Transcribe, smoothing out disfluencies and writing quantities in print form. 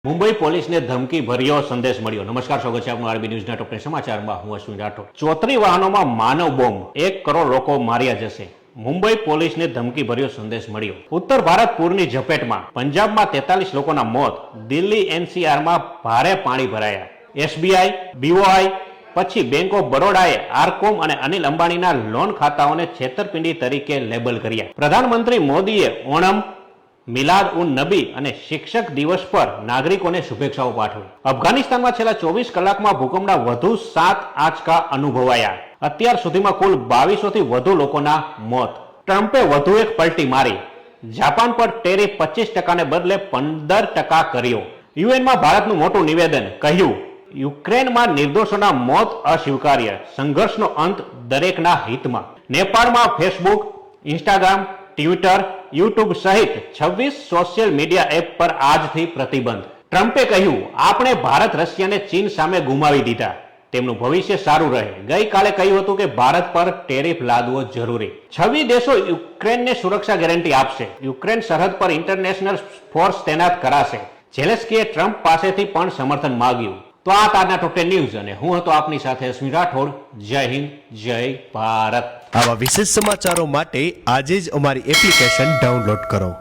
મુંબઈ પોલીસને ધમકી ભર્યો સંદેશ મળ્યો। નમસ્કાર, સ્વાગત છે આપનું આરબી ન્યૂઝના ટોપ 10 સમાચારમાં। હું અશ્વિન રાઠોડ। 34 વાહનોમાં માનવ બોમ્બ, 1 કરોડ લોકો માર્યા જશે। મુંબઈ પોલીસને ધમકી ભર્યો સંદેશ મળ્યો। ઉત્તર ભારત પૂરની ઝપેટમાં, પંજાબમાં 43 લોકોના મોત, દિલ્હી એનસીઆરમાં ભારે પાણી ભરાયા। એસબીઆઈ, બીઓઆઈ પછી બેંક ઓફ બરોડાએ આરકોમ અને અનિલ અંબાણીના લોન ખાતાઓને છેતરપિંડી તરીકે લેબલ કર્યા। પ્રધાનમંત્રી મોદીએ ઓણમ, મિલાદ ઉન નબી અને શિક્ષક દિવસ પર નાગરિકોને શુભેચ્છાઓ પાઠવી। અફઘાનિસ્તાનમાં છેલ્લા 24 કલાકમાં ભૂકંપના વધુ 7 આંચકા અનુભવાયા। અત્યાર સુધીમાં કુલ 2200 થી વધુ લોકોના મોત। ટ્રમ્પે વધુ એક પલટી મારી, જાપાન પર ટેરિફ 25% ને બદલે 15% કર્યો। યુએનમાં ભારતનું મોટું નિવેદન, કહ્યું યુક્રેનમાં નિર્દોષોના મોત અસ્વીકાર્ય, સંઘર્ષનો અંત દરેકના હિતમાં। નેપાળમાં ફેસબુક, ઇન્સ્ટાગ્રામ, ટ્વિટર, યુટ્યુબ સહિત 26 સોશિયલ મીડિયા એપ પર આજથી પ્રતિબંધ। ટ્રમ્પે કહ્યું, આપણે ભારત રશિયાને ચીન સામે ગુમાવી દીધા, તેમનું ભવિષ્ય સારું રહે। ગઈકાલે કહ્યું હતું કે ભારત પર ટેરિફ લાદવો જરૂરી। 26 દેશો યુક્રેનને સુરક્ષા ગેરંટી આપશે। યુક્રેન સરહદ પર ઇન્ટરનેશનલ ફોર્સ તૈનાત કરાશે। ઝેલેન્સ્કીએ ટ્રમ્પ પાસેથી પણ સમર્થન માંગ્યું। તો આ તાજના ટોપ 10 ન્યૂઝ અને હું હતો આપની સાથે અશ્વિન રાઠોડ। જય હિન્દ, જય ભારત। આવા વિશેષ સમાચારો માટે આજે જ અમારી એપ્લિકેશન ડાઉનલોડ કરો।